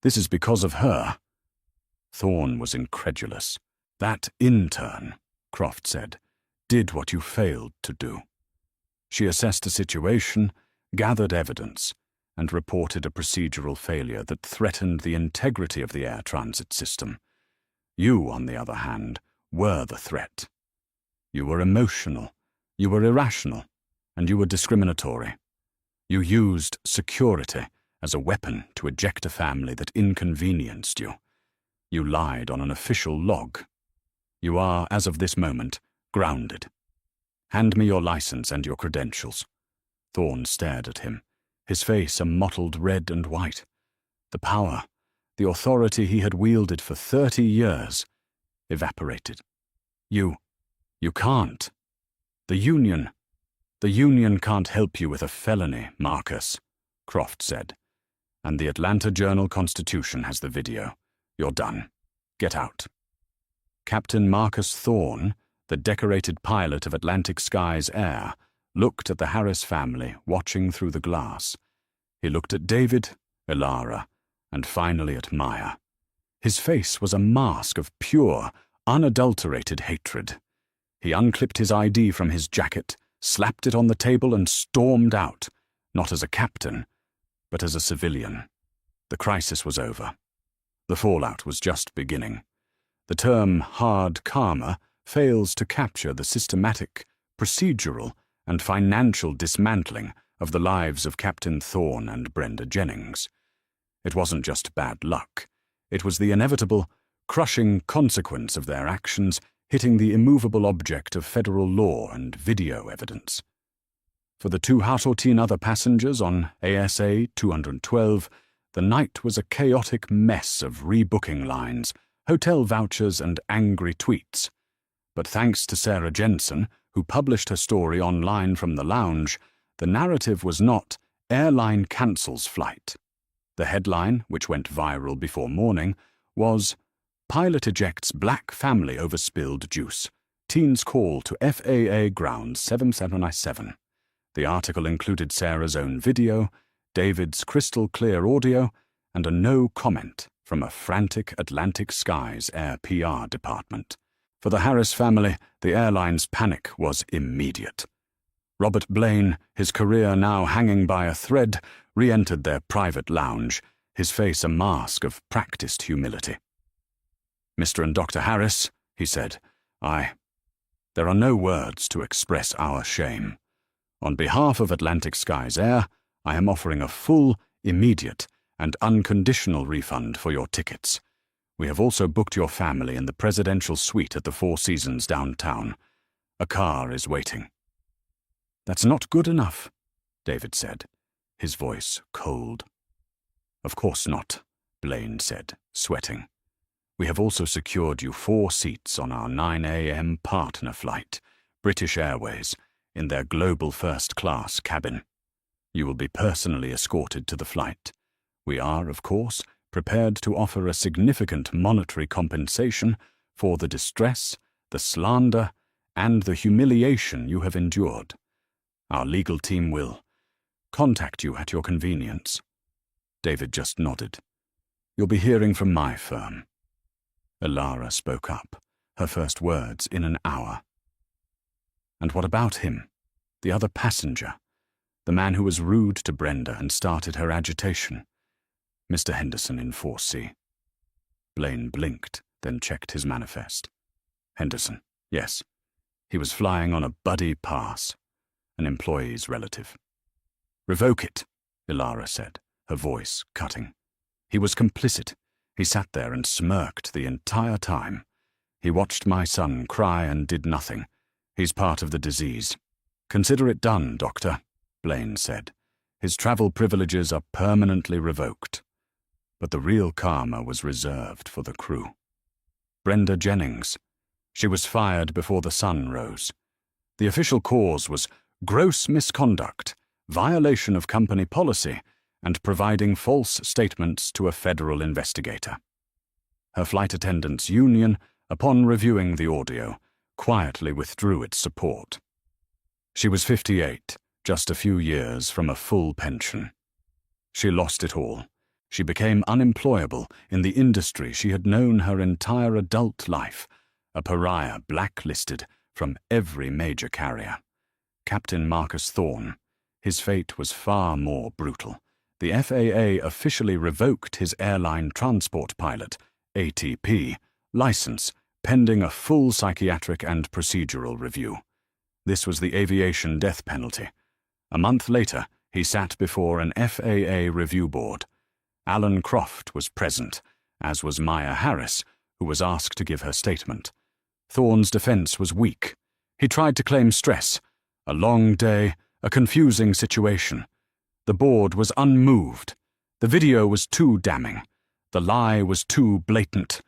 Speaker 1: this is because of her. Thorne was incredulous. That intern, Croft said, did what you failed to do. She assessed a situation, gathered evidence, and reported a procedural failure that threatened the integrity of the air transit system. You, on the other hand, were the threat. You were emotional, you were irrational, and you were discriminatory. You used security as a weapon to eject a family that inconvenienced you. You lied on an official log. You are, as of this moment, grounded. Hand me your license and your credentials. Thorne stared at him, his face a mottled red and white. The power, the authority he had wielded for 30 years, evaporated. You can't. The Union can't help you with a felony, Marcus, Croft said. And the Atlanta Journal-Constitution has the video. You're done. Get out. Captain Marcus Thorne, the decorated pilot of Atlantic Skies Air, looked at the Harris family watching through the glass. He looked at David, Elara, and finally at Maya. His face was a mask of pure, unadulterated hatred. He unclipped his ID from his jacket, slapped it on the table and stormed out, not as a captain, but as a civilian. The crisis was over. The fallout was just beginning. The term hard karma fails to capture the systematic, procedural, and financial dismantling of the lives of Captain Thorne and Brenda Jennings. It wasn't just bad luck. It was the inevitable, crushing consequence of their actions hitting the immovable object of federal law and video evidence. For the 214 other passengers on ASA 212, the night was a chaotic mess of rebooking lines, hotel vouchers, and angry tweets. But thanks to Sarah Jensen, who published her story online from the lounge, the narrative was not "Airline cancels flight." The headline, which went viral before morning, was "Pilot ejects black family over spilled juice. Teens call to FAA ground 7797." The article included Sarah's own video, David's crystal-clear audio, and a no comment from a frantic Atlantic Skies Air PR department. For the Harris family, the airline's panic was immediate. Robert Blaine, his career now hanging by a thread, re-entered their private lounge, his face a mask of practiced humility. "Mr. and Dr. Harris," he said, there are no words to express our shame. On behalf of Atlantic Skies Air, I am offering a full, immediate, and unconditional refund for your tickets. We have also booked your family in the presidential suite at the Four Seasons downtown. A car is waiting." "That's not good enough," David said, his voice cold. "Of course not," Blaine said, sweating. "We have also secured you 4 seats on our 9 a.m. partner flight, British Airways, in their global first-class cabin. You will be personally escorted to the flight. We are, of course, prepared to offer a significant monetary compensation for the distress, the slander, and the humiliation you have endured. Our legal team will contact you at your convenience." David just nodded. "You'll be hearing from my firm." Elara spoke up, her first words in an hour. "And what about him? The other passenger? The man who was rude to Brenda and started her agitation? Mr. Henderson in 4C. Blaine blinked, then checked his manifest. "Henderson, yes. He was flying on a buddy pass, an employee's relative." "Revoke it," Elara said, her voice cutting. "He was complicit. He sat there and smirked the entire time. He watched my son cry and did nothing. He's part of the disease." "Consider it done, Doctor," Blaine said. "His travel privileges are permanently revoked." But the real karma was reserved for the crew. Brenda Jennings. She was fired before the sun rose. The official cause was gross misconduct, violation of company policy, and providing false statements to a federal investigator. Her flight attendants' union, upon reviewing the audio, quietly withdrew its support. She was 58, just a few years from a full pension. She lost it all. She became unemployable in the industry she had known her entire adult life, a pariah blacklisted from every major carrier. Captain Marcus Thorne. His fate was far more brutal. The FAA officially revoked his airline transport pilot, ATP, license, pending a full psychiatric and procedural review. This was the aviation death penalty. A month later, he sat before an FAA review board. Alan Croft was present, as was Maya Harris, who was asked to give her statement. Thorne's defense was weak. He tried to claim stress. A long day, a confusing situation. The board was unmoved. The video was too damning. The lie was too blatant.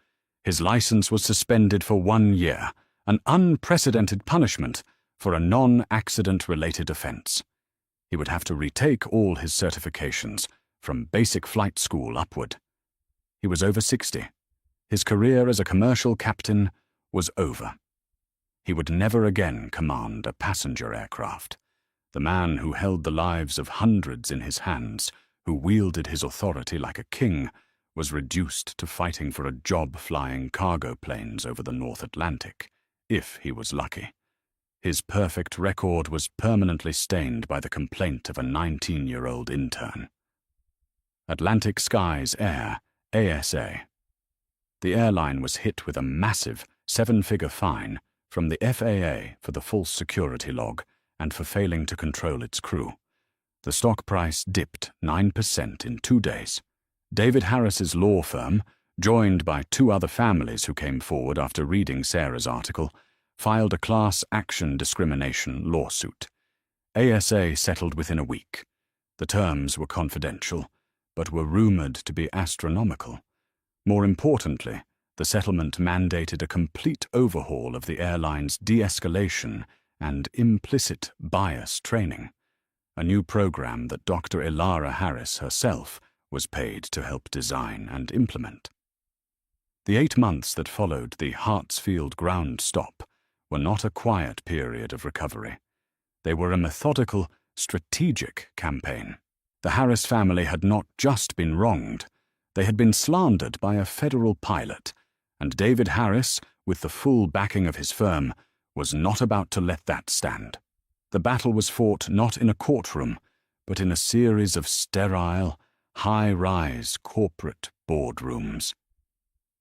Speaker 1: His license was suspended for 1 year, an unprecedented punishment for a non-accident-related offense. He would have to retake all his certifications, from basic flight school upward. He was over 60. His career as a commercial captain was over. He would never again command a passenger aircraft. The man who held the lives of hundreds in his hands, who wielded his authority like a king, was reduced to fighting for a job flying cargo planes over the North Atlantic, if he was lucky. His perfect record was permanently stained by the complaint of a 19-year-old intern. Atlantic Skies Air, ASA. The airline was hit with a massive 7-figure fine from the FAA for the false security log and for failing to control its crew. The stock price dipped 9% in 2 days. David Harris's law firm, joined by 2 other families who came forward after reading Sarah's article, filed a class action discrimination lawsuit. ASA settled within a week. The terms were confidential, but were rumored to be astronomical. More importantly, the settlement mandated a complete overhaul of the airline's de-escalation and implicit bias training, a new program that Dr. Elara Harris herself was paid to help design and implement. The 8 months that followed the Hartsfield ground stop were not a quiet period of recovery. They were a methodical, strategic campaign. The Harris family had not just been wronged, They had been slandered by a federal pilot, and David Harris, with the full backing of his firm, was not about to let that stand. The battle was fought not in a courtroom, but in a series of sterile, high-rise corporate boardrooms.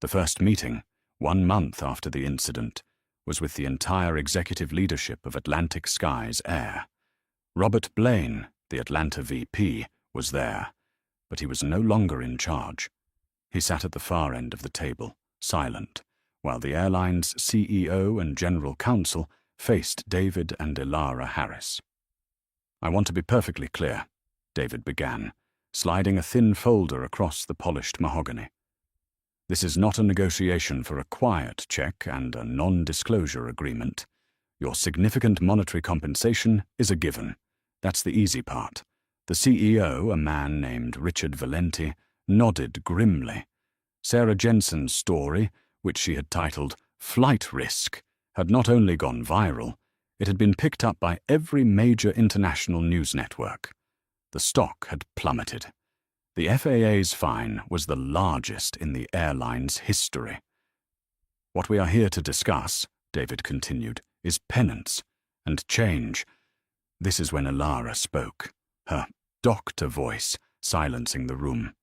Speaker 1: The first meeting, 1 month after the incident, was with the entire executive leadership of Atlantic Skies Air. Robert Blaine, the Atlanta VP, was there, but he was no longer in charge. He sat at the far end of the table, silent, while the airline's CEO and general counsel faced David and Elara Harris. "I want to be perfectly clear," David began, sliding a thin folder across the polished mahogany. "This is not a negotiation for a quiet check and a non-disclosure agreement. Your significant monetary compensation is a given. That's the easy part." The CEO, a man named Richard Valenti, nodded grimly. Sarah Jensen's story, which she had titled Flight Risk, had not only gone viral, it had been picked up by every major international news network. The stock had plummeted. The FAA's fine was the largest in the airline's history. "What we are here to discuss," David continued, "is penance and change." This is when Elara spoke, her doctor voice silencing the room.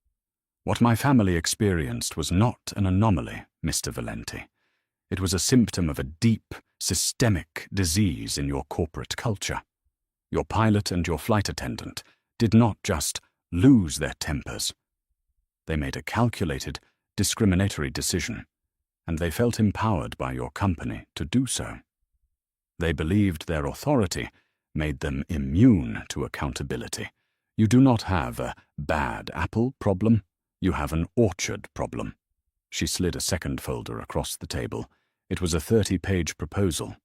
Speaker 1: "What my family experienced was not an anomaly, Mr. Valenti. It was a symptom of a deep, systemic disease in your corporate culture. Your pilot and your flight attendant did not just lose their tempers. They made a calculated, discriminatory decision, and they felt empowered by your company to do so. They believed their authority made them immune to accountability. You do not have a bad apple problem, you have an orchard problem." She slid a second folder across the table. It was a 30-page proposal.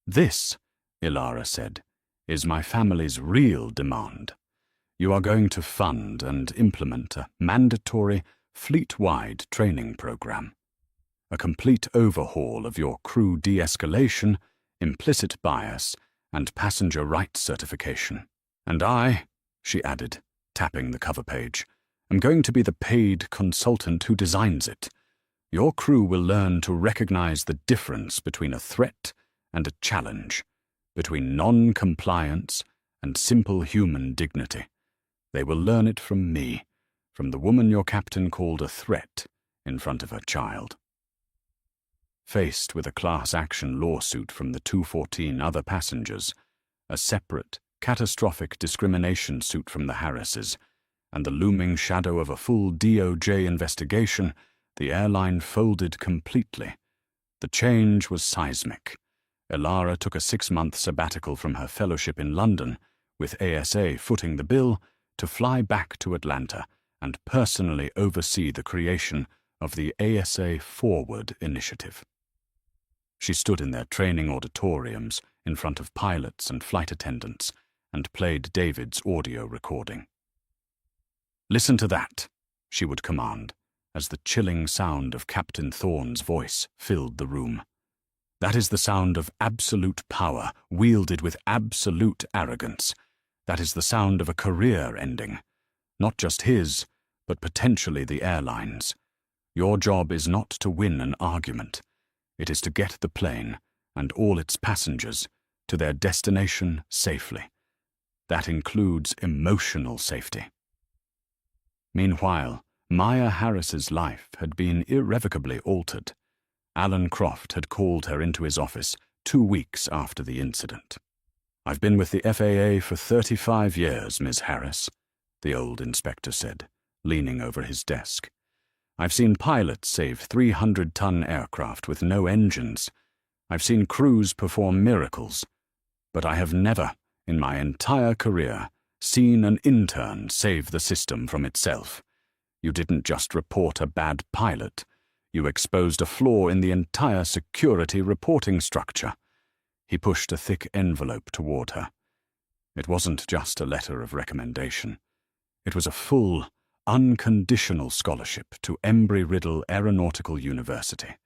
Speaker 1: "This," Elara said, "is my family's real demand. You are going to fund and implement a mandatory, fleet-wide training program. A complete overhaul of your crew de-escalation, implicit bias, and passenger rights certification. And I," she added, tapping the cover page, "am going to be the paid consultant who designs it. Your crew will learn to recognize the difference between a threat and a challenge, between non-compliance and simple human dignity. They will learn it from me, from the woman your captain called a threat in front of her child." Faced with a class action lawsuit from the 214 other passengers, a separate, catastrophic discrimination suit from the Harrises, and the looming shadow of a full DOJ investigation, the airline folded completely. The change was seismic. Elara took a 6-month sabbatical from her fellowship in London, with ASA footing the bill, to fly back to Atlanta and personally oversee the creation of the ASA Forward initiative. She stood in their training auditoriums in front of pilots and flight attendants and played David's audio recording. "Listen to that," she would command, as the chilling sound of Captain Thorne's voice filled the room. "That is the sound of absolute power wielded with absolute arrogance. That is the sound of a career ending. Not just his, but potentially the airline's. Your job is not to win an argument. It is to get the plane, and all its passengers, to their destination safely. That includes emotional safety." Meanwhile, Maya Harris's life had been irrevocably altered. Alan Croft had called her into his office 2 weeks after the incident. "I've been with the FAA for 35 years, Ms. Harris," the old inspector said, leaning over his desk. "I've seen pilots save 300-ton aircraft with no engines. I've seen crews perform miracles. But I have never, in my entire career, seen an intern save the system from itself. You didn't just report a bad pilot. You exposed a flaw in the entire security reporting structure." He pushed a thick envelope toward her. It wasn't just a letter of recommendation. It was a full, unconditional scholarship to Embry-Riddle Aeronautical University,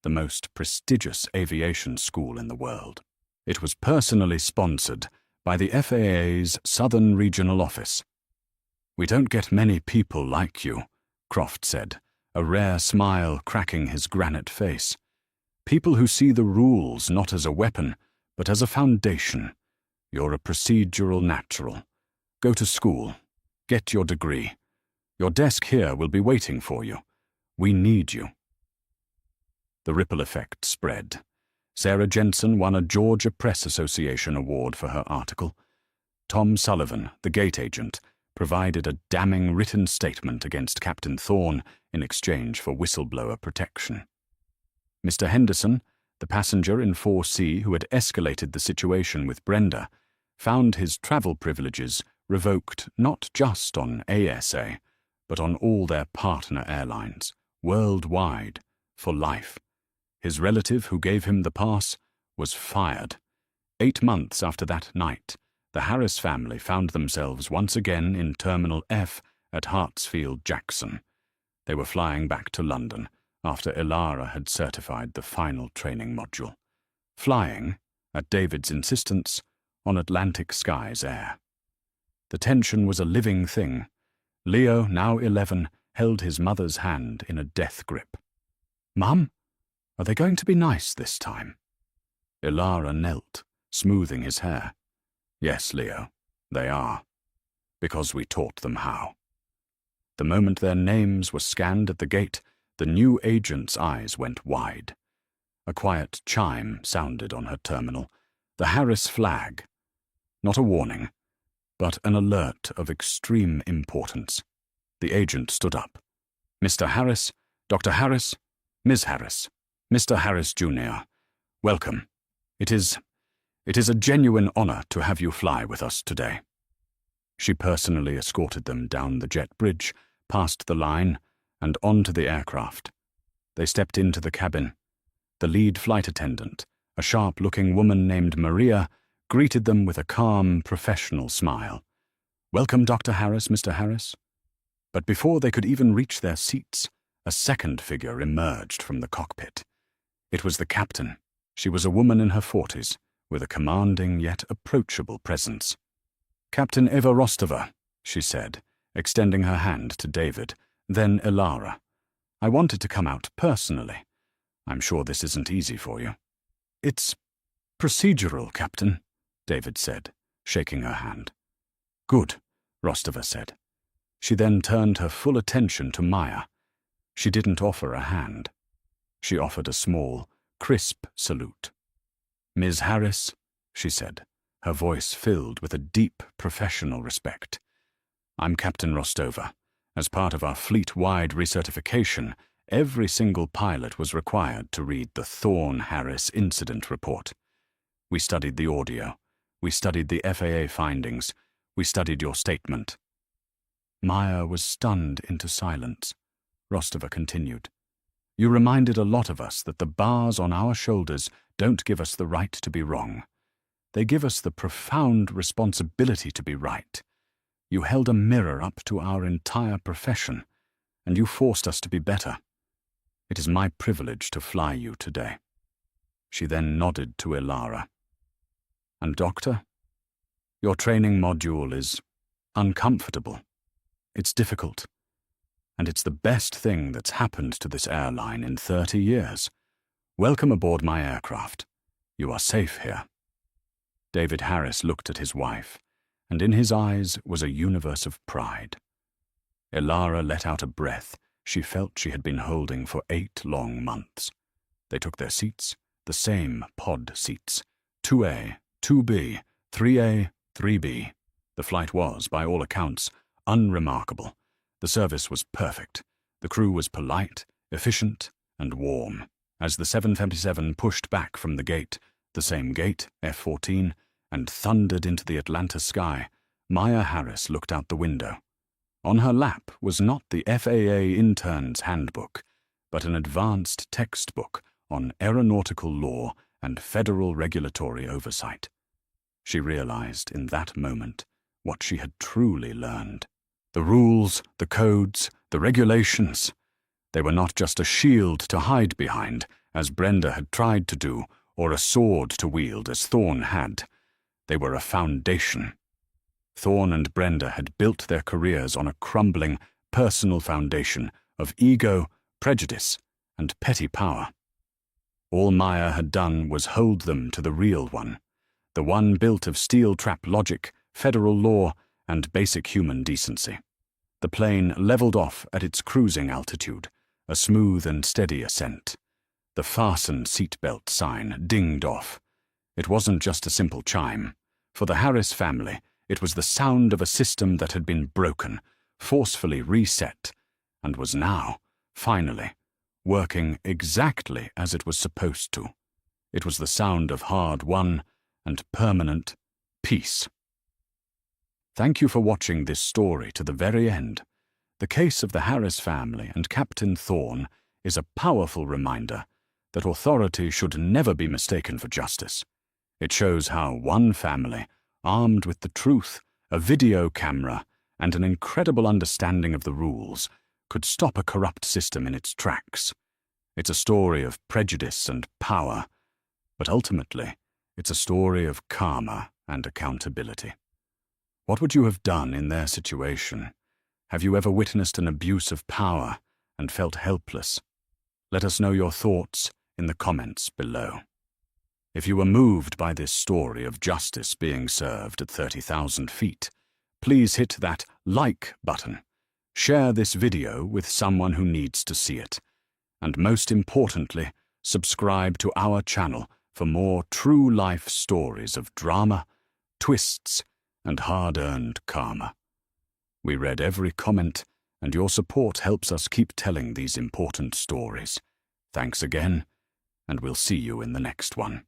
Speaker 1: the most prestigious aviation school in the world. It was personally sponsored by the FAA's Southern Regional Office. "We don't get many people like you," Croft said, a rare smile cracking his granite face. People who see the rules not as a weapon, but as a foundation. You're a procedural natural. Go to school. Get your degree. Your desk here will be waiting for you. We need you. The ripple effect spread. Sarah Jensen won a Georgia Press Association award for her article. Tom Sullivan, the gate agent, provided a damning written statement against Captain Thorne in exchange for whistleblower protection. Mr. Henderson, the passenger in 4C who had escalated the situation with Brenda, found his travel privileges revoked not just on ASA, but on all their partner airlines, worldwide, for life. His relative who gave him the pass was fired. 8 months after that night, the Harris family found themselves once again in Terminal F at Hartsfield-Jackson. They were flying back to London after Elara had certified the final training module. Flying, at David's insistence, on Atlantic Skies Air. The tension was a living thing. Leo, now 11, held his mother's hand in a death grip. "Mum, are they going to be nice this time?" Elara knelt, smoothing his hair. "Yes, Leo, they are. Because we taught them how." The moment their names were scanned at the gate, the new agent's eyes went wide. A quiet chime sounded on her terminal, the Harris flag. Not a warning, but an alert of extreme importance. The agent stood up. "Mr. Harris, Dr. Harris, Ms. Harris, Mr. Harris Jr., welcome. It is a genuine honor to have you fly with us today." She personally escorted them down the jet bridge, past the line, and onto the aircraft. They stepped into the cabin. The lead flight attendant, a sharp-looking woman named Maria, greeted them with a calm, professional smile. "Welcome, Dr. Harris, Mr. Harris." But before they could even reach their seats, a second figure emerged from the cockpit. It was the captain. She was a woman in her 40s, with a commanding yet approachable presence. "Captain Eva Rostova," she said, extending her hand to David, then Elara. "I wanted to come out personally. I'm sure this isn't easy for you." "It's procedural, Captain," David said, shaking her hand. "Good," Rostova said. She then turned her full attention to Maya. She didn't offer a hand. She offered a small, crisp salute. "Ms. Harris," she said, her voice filled with a deep professional respect. "I'm Captain Rostova. As part of our fleet-wide recertification, every single pilot was required to read the Thorne-Harris incident report. We studied the audio. We studied the FAA findings. We studied your statement." Maya was stunned into silence. Rostova continued. "You reminded a lot of us that the bars on our shoulders don't give us the right to be wrong. They give us the profound responsibility to be right. You held a mirror up to our entire profession, and you forced us to be better. It is my privilege to fly you today." She then nodded to Elara. "And Doctor, your training module is uncomfortable. It's difficult. And it's the best thing that's happened to this airline in 30 years. Welcome aboard my aircraft. You are safe here." David Harris looked at his wife, and in his eyes was a universe of pride. Elara let out a breath she felt she had been holding for 8 long months. They took their seats, the same pod seats, 2A, 2B, 3A, 3B. The flight was, by all accounts, unremarkable. The service was perfect. The crew was polite, efficient, and warm. As the 757 pushed back from the gate, the same gate, F-14, and thundered into the Atlanta sky, Maya Harris looked out the window. On her lap was not the FAA intern's handbook, but an advanced textbook on aeronautical law and federal regulatory oversight. She realized in that moment what she had truly learned. The rules, the codes, the regulations. They were not just a shield to hide behind, as Brenda had tried to do, or a sword to wield, as Thorne had. They were a foundation. Thorne and Brenda had built their careers on a crumbling, personal foundation of ego, prejudice, and petty power. All Maya had done was hold them to the real one, the one built of steel trap logic, federal law, and basic human decency. The plane leveled off at its cruising altitude, a smooth and steady ascent. The fasten seatbelt sign dinged off. It wasn't just a simple chime. For the Harris family, it was the sound of a system that had been broken, forcefully reset, and was now, finally, working exactly as it was supposed to. It was the sound of hard-won and permanent peace. Thank you for watching this story to the very end. The case of the Harris family and Captain Thorne is a powerful reminder that authority should never be mistaken for justice. It shows how one family, armed with the truth, a video camera, and an incredible understanding of the rules, could stop a corrupt system in its tracks. It's a story of prejudice and power, but ultimately, it's a story of karma and accountability. What would you have done in their situation? Have you ever witnessed an abuse of power and felt helpless? Let us know your thoughts in the comments below. If you were moved by this story of justice being served at 30,000 feet, please hit that like button. Share this video with someone who needs to see it. And most importantly, subscribe to our channel for more true-life stories of drama, twists, and hard-earned karma. We read every comment, and your support helps us keep telling these important stories. Thanks again, and we'll see you in the next one.